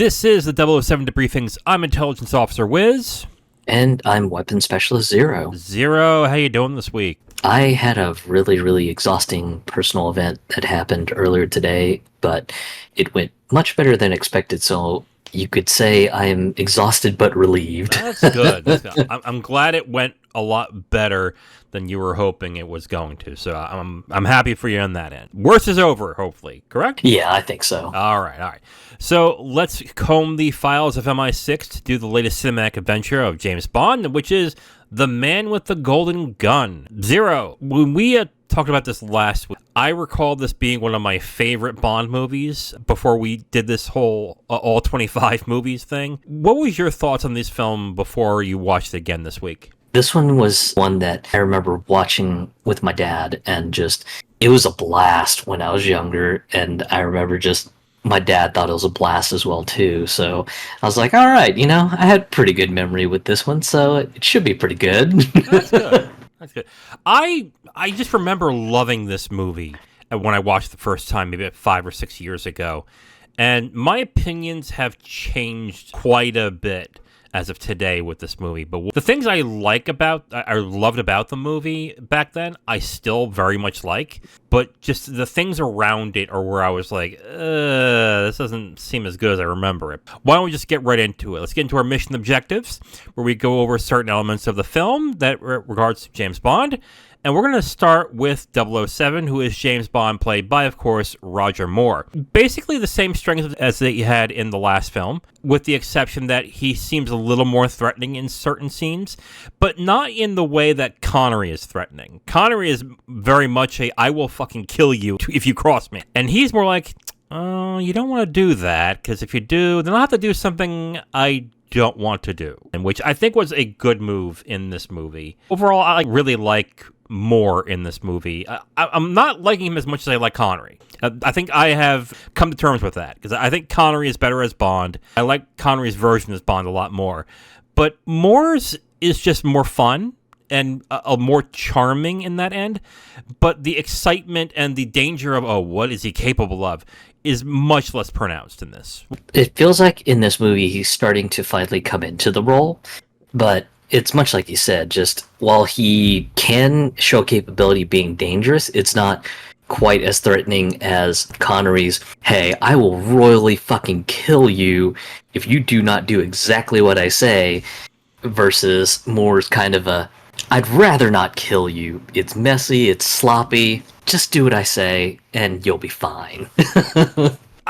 This is the 007 Debriefings. I'm Intelligence Officer Wiz. And I'm Weapons Specialist Zero. Zero, how you doing this week? I had a really exhausting personal event that happened earlier today, but it went much better than expected, so you could say I'm exhausted but relieved. That's good. I'm glad it went a lot better than you were hoping it was going to, so I'm happy for you on that end. Worst is over, hopefully, correct? Yeah, I think so. All right. So let's comb the files of MI6 to do the latest cinematic adventure of James Bond, which is The Man with the Golden Gun. Zero, when we talked about this last week, I recall this being one of my favorite Bond movies before we did this whole all 25 movies thing. What was your thoughts on this film before you watched it again this week? This one was one that I remember watching with my dad, and it was a blast when I was younger, and I remember my dad thought it was a blast as well too, so I was like, all right, I had pretty good memory with this one, so it should be pretty good. That's good. That's good. I just remember loving this movie when I watched it the first time, maybe 5 or 6 years ago, and my opinions have changed quite a bit as of today with this movie. But the things I loved about the movie back then, I still very much like. But just the things around it are where I was like, this doesn't seem as good as I remember it. Why don't we just get right into it? Let's get into our mission objectives, where we go over certain elements of the film that regards to James Bond. And we're going to start with 007, who is James Bond, played by, of course, Roger Moore. Basically the same strengths as that he had in the last film, with the exception that he seems a little more threatening in certain scenes, but not in the way that Connery is threatening. Connery is very much I will fucking kill you if you cross me. And he's more like, oh, you don't want to do that, because if you do, then I'll have to do something I don't want to do. And which I think was a good move in this movie. Overall, I really like Moore in this movie. I'm not liking him as much as I like Connery. I think I have come to terms with that, because I think Connery is better as Bond. I like Connery's version as Bond a lot more. But Moore's is just more fun and a more charming in that end. But the excitement and the danger of, what is he capable of, is much less pronounced in this. It feels like in this movie he's starting to finally come into the role, but it's much like you said, just while he can show capability being dangerous, it's not quite as threatening as Connery's, hey, I will royally fucking kill you if you do not do exactly what I say, versus Moore's kind of I'd rather not kill you. It's messy, it's sloppy, just do what I say and you'll be fine.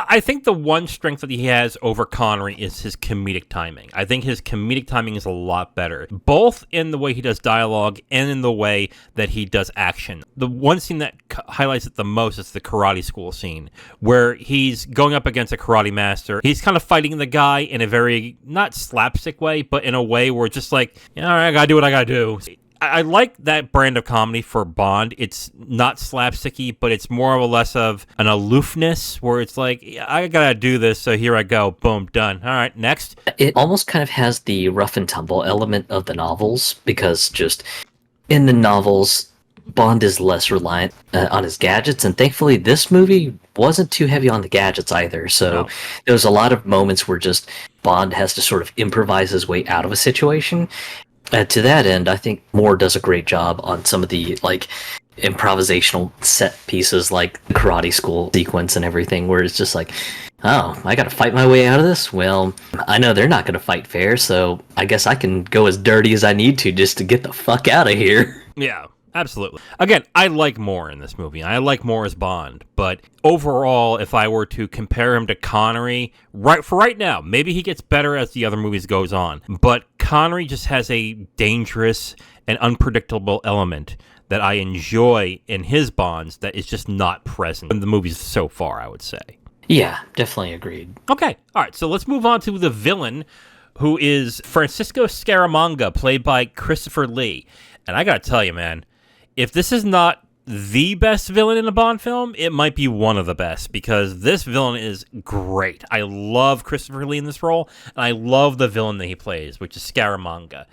I think the one strength that he has over Connery is his comedic timing. I think his comedic timing is a lot better, both in the way he does dialogue and in the way that he does action. The one scene that highlights it the most is the karate school scene, where he's going up against a karate master. He's kind of fighting the guy in a very, not slapstick way, but in a way where it's just like, all right, I gotta do what I gotta do. I like that brand of comedy for Bond. It's not slapsticky, but it's more or less of an aloofness where it's like, I gotta do this, so here I go. Boom, done. All right, next. It almost kind of has the rough and tumble element of the novels, because just in the novels, Bond is less reliant on his gadgets, and thankfully this movie wasn't too heavy on the gadgets either. So There was a lot of moments where just Bond has to sort of improvise his way out of a situation. To that end, I think Moore does a great job on some of the improvisational set pieces, like the karate school sequence and everything, where it's just like, oh, I gotta fight my way out of this? Well, I know they're not gonna fight fair, so I guess I can go as dirty as I need to just to get the fuck out of here. Yeah. Absolutely. Again, I like Moore in this movie. I like Moore as Bond, but overall, if I were to compare him to Connery, right now, maybe he gets better as the other movies goes on, but Connery just has a dangerous and unpredictable element that I enjoy in his Bonds that is just not present in the movies so far, I would say. Yeah, definitely agreed. Okay, all right, so let's move on to the villain, who is Francisco Scaramanga, played by Christopher Lee. And I gotta tell you, man, if this is not the best villain in a Bond film, it might be one of the best, because this villain is great. I love Christopher Lee in this role, and I love the villain that he plays, which is Scaramanga.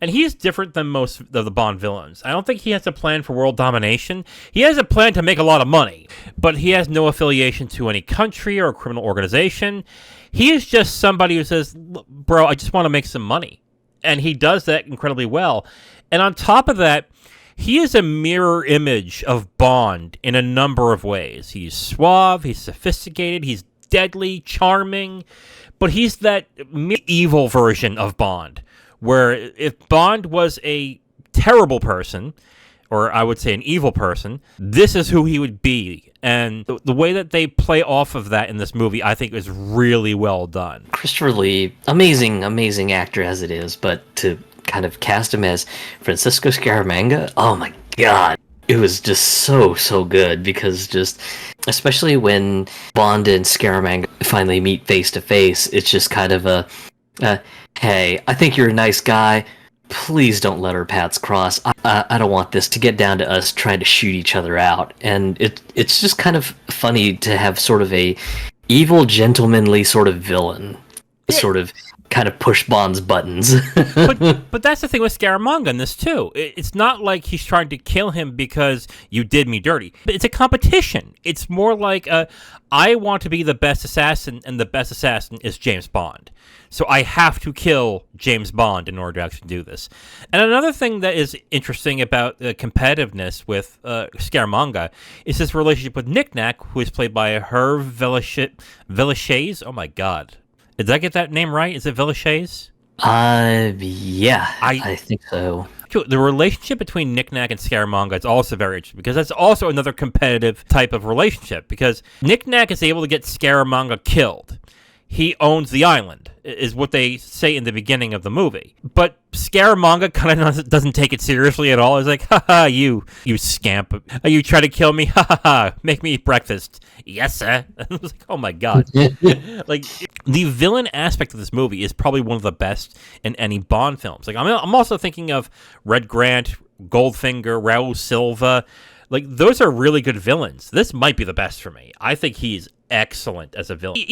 And he's different than most of the Bond villains. I don't think he has a plan for world domination. He has a plan to make a lot of money, but he has no affiliation to any country or criminal organization. He is just somebody who says, bro, I just want to make some money. And he does that incredibly well. And on top of that, he is a mirror image of Bond in a number of ways. He's suave, he's sophisticated, he's deadly, charming, but he's that evil version of Bond, where if Bond was a terrible person, or I would say an evil person, this is who he would be. And the way that they play off of that in this movie, I think, is really well done. Christopher Lee, amazing actor as it is, but to kind of cast him as Francisco Scaramanga, oh my god. It was just so good, because just, especially when Bond and Scaramanga finally meet face to face, it's just kind of hey, I think you're a nice guy. Please don't let our paths cross. I don't want this to get down to us trying to shoot each other out. And it's just kind of funny to have sort of a evil, gentlemanly sort of villain, sort of kind of push Bond's buttons. but that's the thing with Scaramanga in this too. It's not like he's trying to kill him because you did me dirty. It's a competition. It's more like I want to be the best assassin, and the best assassin is James Bond. So I have to kill James Bond in order to actually do this. And another thing that is interesting about the competitiveness with Scaramanga is his relationship with Nick Nack, who is played by Hervé Villechaize. Oh my god. Did I get that name right? Is it Villechaize? Yeah, I think so. The relationship between Nick Nack and Scaramanga is also very interesting, because that's also another competitive type of relationship, because Nick Nack is able to get Scaramanga killed. He owns the island, is what they say in the beginning of the movie. But Scaramanga kind of doesn't take it seriously at all. He's like, haha, you scamp. You try to kill me? Ha, make me eat breakfast. Yes, sir. I was like, oh my god. Like, the villain aspect of this movie is probably one of the best in any Bond films. Like, I'm also thinking of Red Grant, Goldfinger, Raul Silva. Like, those are really good villains. This might be the best for me. I think he's excellent as a villain.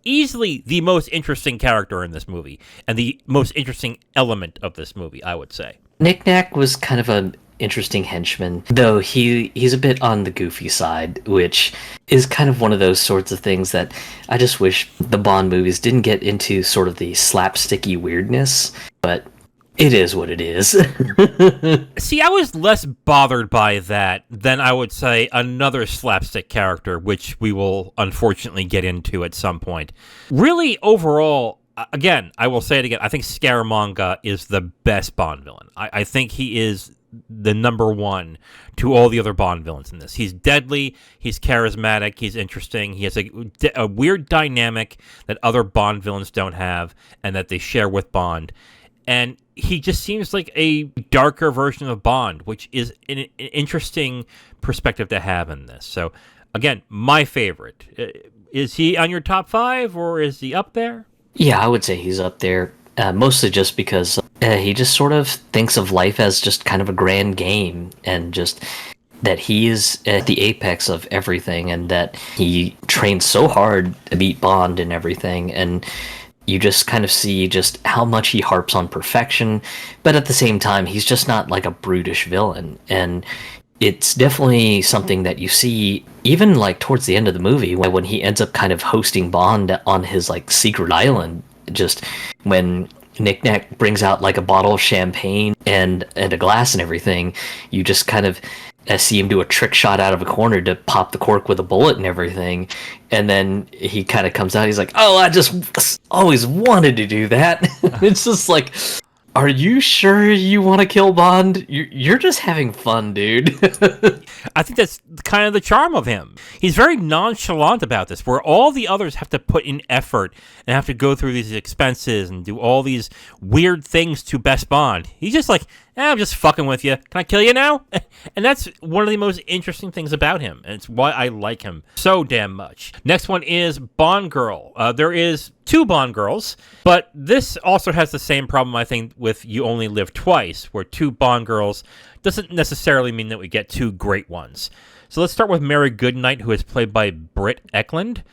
Easily the most interesting character in this movie, and the most interesting element of this movie, I would say. Nick Nack was kind of an interesting henchman, though he's a bit on the goofy side, which is kind of one of those sorts of things that I just wish the Bond movies didn't get into, sort of the slapsticky weirdness, but it is what it is. See, I was less bothered by that than, I would say, another slapstick character, which we will unfortunately get into at some point. Really, overall, again, I will say it again, I think Scaramanga is the best Bond villain. I think he is the number one to all the other Bond villains in this. He's deadly, he's charismatic, he's interesting, he has a weird dynamic that other Bond villains don't have, and that they share with Bond. And he just seems like a darker version of Bond, which is an interesting perspective to have in this. So, again, my favorite. Is he on your top 5, or is he up there? Yeah, I would say he's up there, mostly just because he just sort of thinks of life as just kind of a grand game, and just that he is at the apex of everything, and that he trains so hard to beat Bond and everything, and you just kind of see just how much he harps on perfection, but at the same time, he's just not like a brutish villain. And it's definitely something that you see even like towards the end of the movie, when he ends up kind of hosting Bond on his like secret island, just when Nick Nack brings out like a bottle of champagne and a glass and everything, you just kind of see him do a trick shot out of a corner to pop the cork with a bullet and everything, and then he kind of comes out, he's like, oh, I just always wanted to do that. It's just like, are you sure you want to kill Bond? You're just having fun, dude. I think that's kind of the charm of him. He's very nonchalant about this, where all the others have to put in effort and have to go through these expenses and do all these weird things to best Bond. He's just like, I'm just fucking with you. Can I kill you now? And that's one of the most interesting things about him, and it's why I like him so damn much. Next one is Bond Girl. There is 2 Bond girls, but this also has the same problem, I think, with You Only Live Twice, where 2 Bond girls doesn't necessarily mean that we get 2 great ones. So let's start with Mary Goodnight, who is played by Britt Eklund.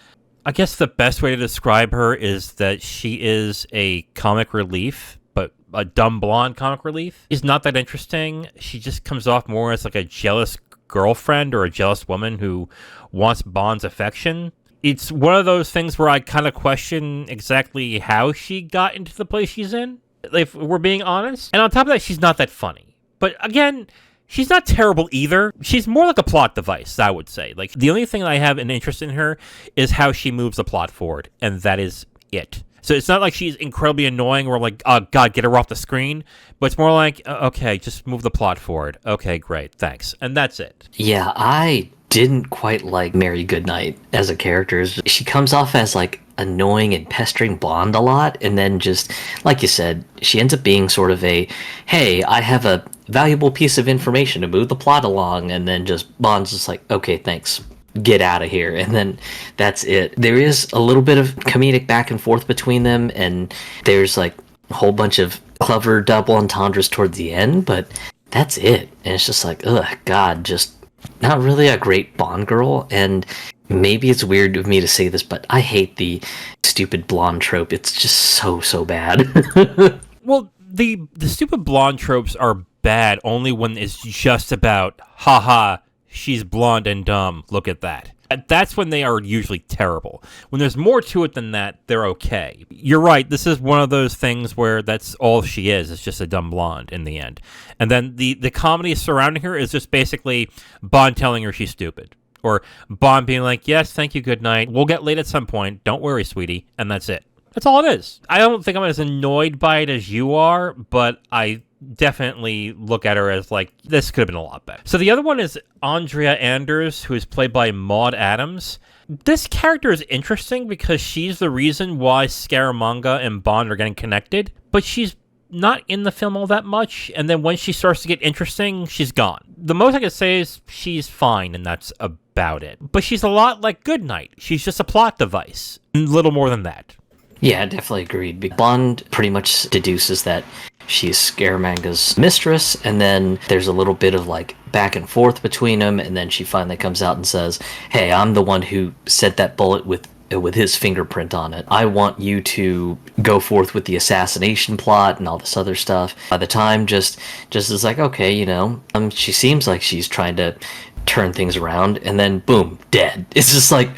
I guess the best way to describe her is that she is a comic relief, but a dumb blonde comic relief. She's not that interesting. She just comes off more as like a jealous girlfriend or a jealous woman who wants Bond's affection. It's one of those things where I kind of question exactly how she got into the place she's in, if we're being honest. And on top of that, she's not that funny. But again, she's not terrible either. She's more like a plot device, I would say. Like, the only thing I have an interest in her is how she moves the plot forward, and that is it. So it's not like she's incredibly annoying or like, oh, God, get her off the screen. But it's more like, okay, just move the plot forward. Okay, great, thanks. And that's it. Yeah, I didn't quite like Mary Goodnight as a character. She comes off as like annoying and pestering Bond a lot, and then just, like you said, she ends up being sort of a, hey, I have a valuable piece of information to move the plot along, and then just Bond's just like, okay, thanks. Get out of here, and then that's it. There is a little bit of comedic back and forth between them, and there's like a whole bunch of clever double entendres towards the end, but that's it. And it's just like, ugh, God, just not really a great Bond girl. And maybe it's weird of me to say this, but I hate the stupid blonde trope. It's just so bad. Well, the stupid blonde tropes are bad only when it's just about, haha, she's blonde and dumb, look at that. That's when they are usually terrible. When there's more to it than that, they're okay. You're right, this is one of those things where that's all she is. It's just a dumb blonde in the end. And then the comedy surrounding her is just basically Bond telling her she's stupid. Or Bond being like, yes, thank you, good night. We'll get late at some point. Don't worry, sweetie. And that's it. That's all it is. I don't think I'm as annoyed by it as you are, but I definitely look at her as like, this could have been a lot better. So the other one is Andrea Anders, who is played by Maud Adams. This character is interesting because she's the reason why Scaramanga and Bond are getting connected, but she's not in the film all that much, and then when she starts to get interesting, she's gone. The most I can say is she's fine, and that's about it. But she's a lot like Goodnight. She's just a plot device. Little more than that. Yeah, I definitely agreed. Bond pretty much deduces that she's Scaramanga's mistress, and then there's a little bit of like back and forth between them, and then she finally comes out and says, hey, I'm the one who sent that bullet with his fingerprint on it. I want you to go forth with the assassination plot and all this other stuff. By the time, just is like, okay, you know, she seems like she's trying to turn things around, and then boom, dead. It's just like,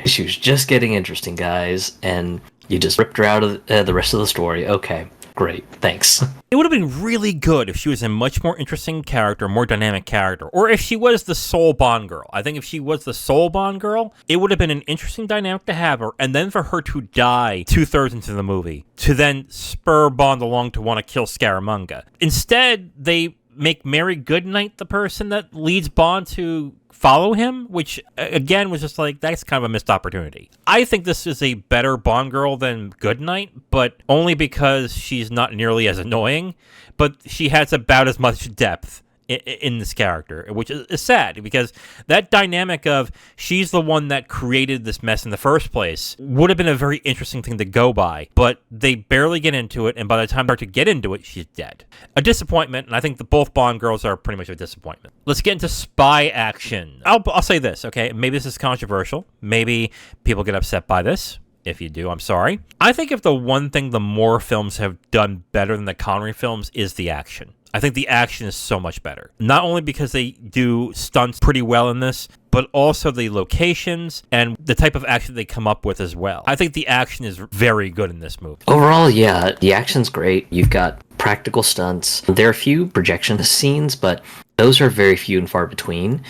she was just getting interesting, guys, and you just ripped her out of the rest of the story. Okay, great, thanks. It would have been really good if she was a much more interesting character, more dynamic character, or if she was the sole Bond girl. I think if she was the sole Bond girl, it would have been an interesting dynamic to have her, and then for her to die 2/3 into the movie, to then spur Bond along to want to kill Scaramanga. Instead, they make Mary Goodnight the person that leads Bond to follow him, which again was just like, that's kind of a missed opportunity. I think this is a better Bond girl than Goodnight, but only because she's not nearly as annoying, but she has about as much depth in this character, which is sad, because that dynamic of she's the one that created this mess in the first place would have been a very interesting thing to go by, but they barely get into it, and by the time they start to get into it, she's dead. A disappointment, and I think that both Bond girls are pretty much a disappointment. Let's get into spy action. I'll say this, okay? Maybe this is controversial. Maybe people get upset by this. If you do, I'm sorry. I think if the one thing the Moore films have done better than the Connery films is the action. I think the action is so much better. Not only because they do stunts pretty well in this, but also the locations and the type of action they come up with as well. I think the action is very good in this movie. Overall, yeah, the action's great. You've got practical stunts. There are a few projection scenes, but those are very few and far between.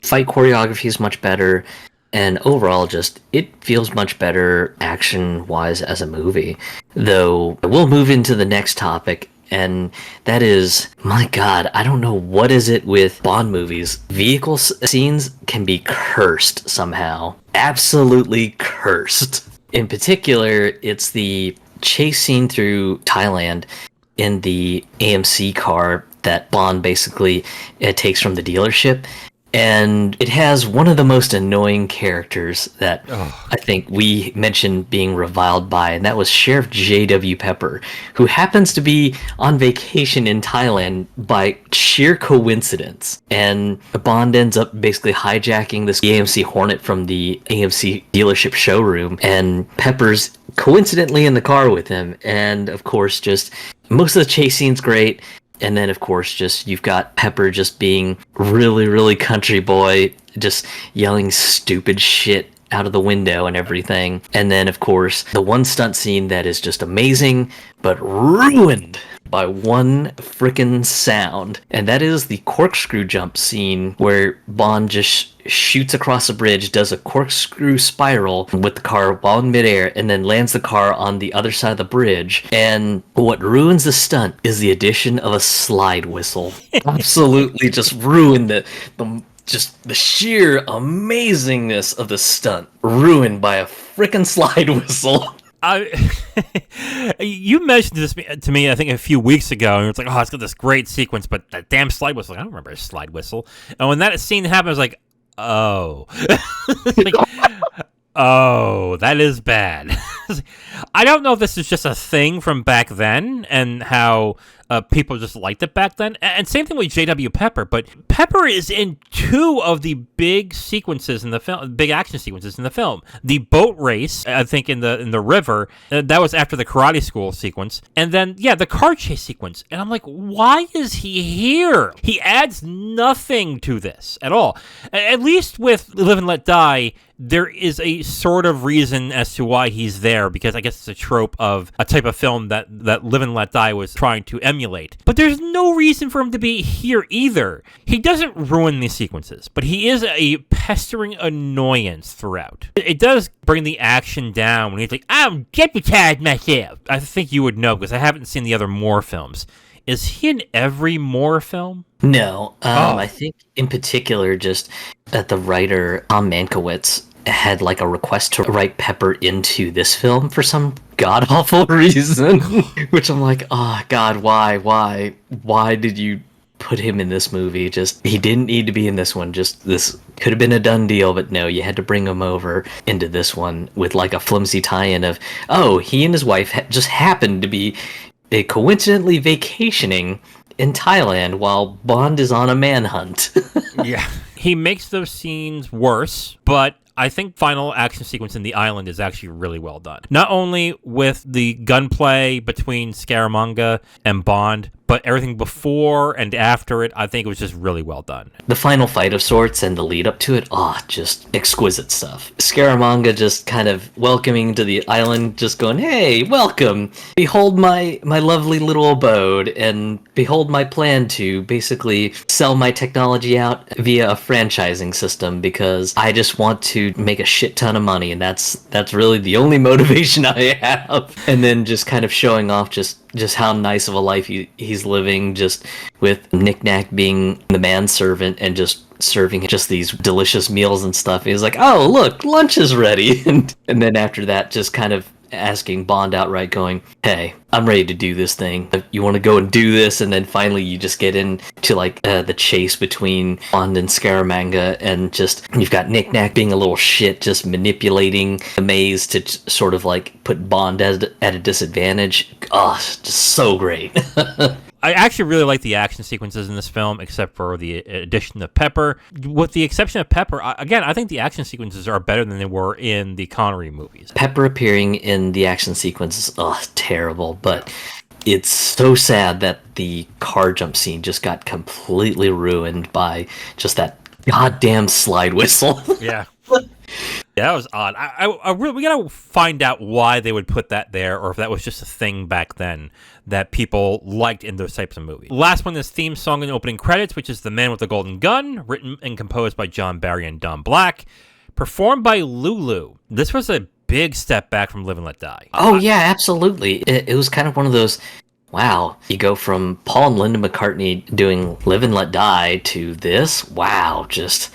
Fight choreography is much better. And overall, just, it feels much better action-wise as a movie. Though, we'll move into the next topic, and that is, my God, I don't know what is it with Bond movies. Vehicle scenes can be cursed somehow. Absolutely cursed. In particular, it's the chase scene through Thailand in the AMC car that Bond basically takes from the dealership. And it has one of the most annoying characters that I think we mentioned being reviled by, and that was Sheriff J.W. Pepper, who happens to be on vacation in Thailand by sheer coincidence. And Bond ends up basically hijacking this AMC Hornet from the AMC dealership showroom, and Pepper's coincidentally in the car with him. And of course, just most of the chase scene's great. And then, of course, just you've got Pepper just being really, really country boy, just yelling stupid shit out of the window and everything. And then, of course, the one stunt scene that is just amazing, but ruined by one frickin' sound. And that is the corkscrew jump scene where Bond just shoots across a bridge, does a corkscrew spiral with the car while in midair, and then lands the car on the other side of the bridge. And what ruins the stunt is the addition of a slide whistle. Absolutely just ruined just the sheer amazingness of the stunt, ruined by a frickin' slide whistle. You mentioned this to me, I think, a few weeks ago, and it's like, oh, it's got this great sequence, but that damn slide whistle, I don't remember a slide whistle. And when that scene happened, I was like, oh. Like, oh, that is bad. I don't know if this is just a thing from back then and how people just liked it back then. And same thing with J.W. Pepper, but Pepper is in two of the big sequences in the film, big action sequences in the film. The boat race, I think, in the river, that was after the karate school sequence. And then, yeah, the car chase sequence. And I'm like, why is he here? He adds nothing to this at all. At least with Live and Let Die, there is a sort of reason as to why he's there, because I guess it's a trope of a type of film that Live and Let Die was trying to emulate. But there's no reason for him to be here either. He doesn't ruin these sequences, but he is a pestering annoyance throughout. It does bring the action down when he's like, I'm deputized myself. I think you would know, because I haven't seen the other Moore films. Is he in every Moore film? No. I think in particular just that the writer Tom Mankiewicz had like a request to write Pepper into this film for some god-awful reason. Which I'm like, oh God, why did you put him in this movie? Just, he didn't need to be in this one. Just, this could have been a done deal, but no, you had to bring him over into this one with like a flimsy tie-in of, oh, he and his wife just happened to be coincidentally vacationing in Thailand while Bond is on a manhunt. Yeah. He makes those scenes worse, but I think final action sequence in the island is actually really well done. Not only with the gunplay between Scaramanga and Bond, but everything before and after it, I think it was just really well done. The final fight of sorts and the lead up to it, just exquisite stuff. Scaramanga just kind of welcoming to the island, just going, hey, welcome. Behold my lovely little abode, and behold my plan to basically sell my technology out via a franchising system, because I just want to make a shit ton of money, and that's really the only motivation I have. And then just kind of showing off just how nice of a life he's living, just with Knick-Knack being the manservant and just serving just these delicious meals and stuff. He's like, oh, look, lunch is ready. And then after that, just kind of asking Bond outright, going, hey, I'm ready to do this thing. You want to go and do this? And then finally you just get into like the chase between Bond and Scaramanga, and just you've got Knick-Knack being a little shit, just manipulating the maze to sort of like put Bond at a disadvantage. Oh, just so great. I actually really like the action sequences in this film, except for the addition of Pepper. With the exception of Pepper, again, I think the action sequences are better than they were in the Connery movies. Pepper appearing in the action sequences, terrible. But it's so sad that the car jump scene just got completely ruined by just that goddamn slide whistle. Yeah. Yeah, that was odd. We gotta find out why they would put that there, or if that was just a thing back then that people liked in those types of movies. Last one is theme song and opening credits, which is The Man with the Golden Gun, written and composed by John Barry and Don Black, performed by Lulu. This was a big step back from Live and Let Die. Oh yeah, absolutely. It was kind of one of those, wow, you go from Paul and Linda McCartney doing Live and Let Die to this? Wow, just,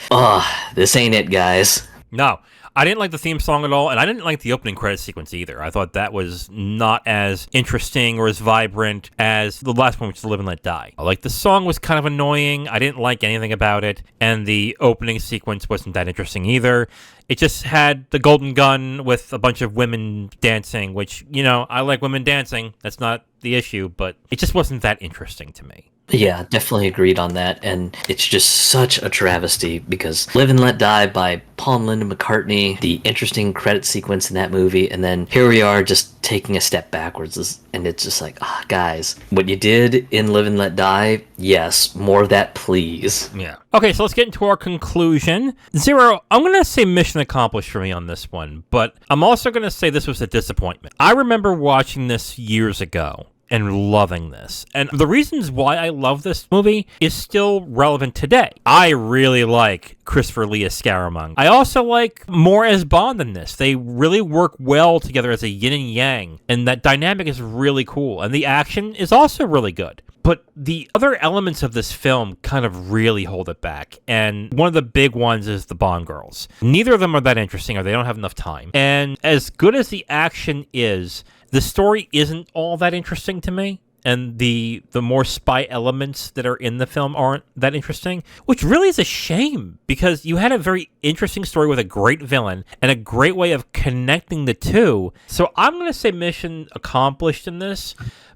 this ain't it, guys. No, I didn't like the theme song at all, and I didn't like the opening credit sequence either. I thought that was not as interesting or as vibrant as the last one, which is Live and Let Die. Like, the song was kind of annoying. I didn't like anything about it, and the opening sequence wasn't that interesting either. It just had the golden gun with a bunch of women dancing, which, I like women dancing. That's not the issue, but it just wasn't that interesting to me. Yeah, definitely agreed on that. And it's just such a travesty because Live and Let Die by Paul and Linda McCartney, the interesting credit sequence in that movie, and then here we are just taking a step backwards. And it's just like, guys, what you did in Live and Let Die, yes, more of that, please. Yeah. Okay, so let's get into our conclusion. Zero, I'm going to say mission accomplished for me on this one, but I'm also going to say this was a disappointment. I remember watching this years ago and loving this. And the reasons why I love this movie is still relevant today. I really like Christopher Lee as Scaramanga. I also like more as Bond in this. They really work well together as a yin and yang, and that dynamic is really cool. And the action is also really good. But the other elements of this film kind of really hold it back. And one of the big ones is the Bond girls. Neither of them are that interesting, or they don't have enough time. And as good as the action is, the story isn't all that interesting to me, and the more spy elements that are in the film aren't that interesting, which really is a shame, because you had a very interesting story with a great villain and a great way of connecting the two. So I'm going to say mission accomplished in this,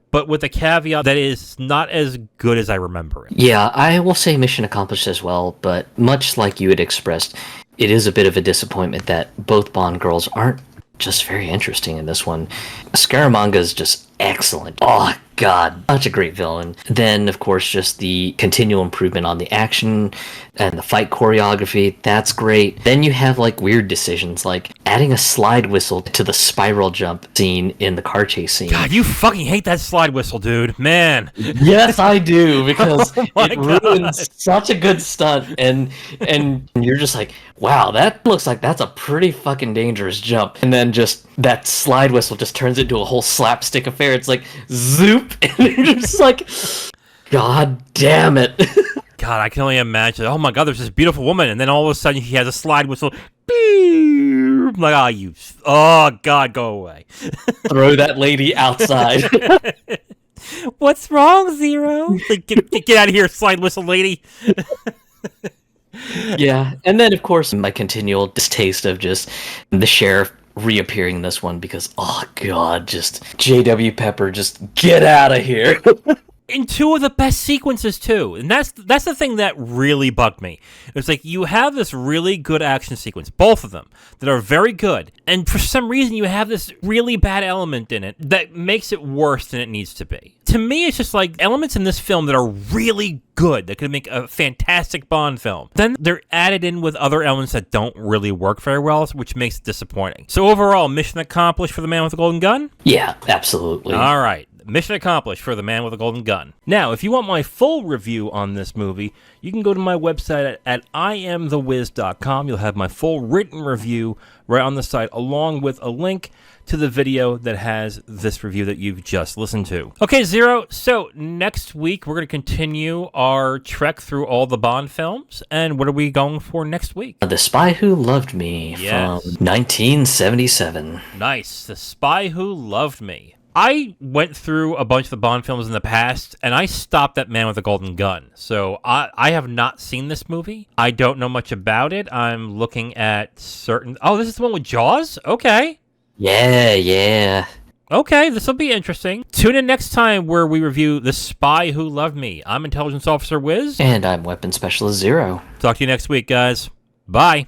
but with a caveat that is not as good as I remember it. Yeah, I will say mission accomplished as well, but much like you had expressed, it is a bit of a disappointment that both Bond girls aren't just very interesting in this one. Scaramanga is just excellent. Oh, God, such a great villain. Then, of course, just the continual improvement on the action and the fight choreography. That's great. Then you have like weird decisions, like adding a slide whistle to the spiral jump scene in the car chase scene. God, you fucking hate that slide whistle, dude. Man. Yes, I do, because Oh my it God. ruins such a good stunt, and you're just like, wow, that looks like that's a pretty fucking dangerous jump. And then just that slide whistle just turns into a whole slapstick affair. It's like zoop, and you're just like, God damn it. God, I can only imagine. Oh my God, there's this beautiful woman, and then all of a sudden he has a slide whistle. I'm like, oh God, go away. Throw that lady outside. What's wrong, Zero? Like, get out of here, slide whistle lady. Yeah, and then of course my continual distaste of just the sheriff reappearing in this one, because oh God, just J.W. Pepper, just get out of here. In two of the best sequences too, and that's the thing that really bugged me. It's like you have this really good action sequence, both of them, that are very good, and for some reason you have this really bad element in it that makes it worse than it needs to be. To me, it's just like elements in this film that are really good, that could make a fantastic Bond film. Then they're added in with other elements that don't really work very well, which makes it disappointing. So overall, mission accomplished for the man with the golden gun? Yeah, absolutely. All right. Mission accomplished for the man with a golden gun. Now, if you want my full review on this movie, you can go to my website at IamTheWiz.com. You'll have my full written review right on the site, along with a link to the video that has this review that you've just listened to. Okay, Zero, so next week we're going to continue our trek through all the Bond films, and what are we going for next week? The Spy Who Loved Me Yes. from 1977. Nice, The Spy Who Loved Me. I went through a bunch of the Bond films in the past, and I stopped at Man with a Golden Gun. So I have not seen this movie. I don't know much about it. I'm looking at certain... Oh, this is the one with Jaws? Okay. Yeah. Okay, this will be interesting. Tune in next time where we review The Spy Who Loved Me. I'm Intelligence Officer Wiz. And I'm Weapon Specialist Zero. Talk to you next week, guys. Bye.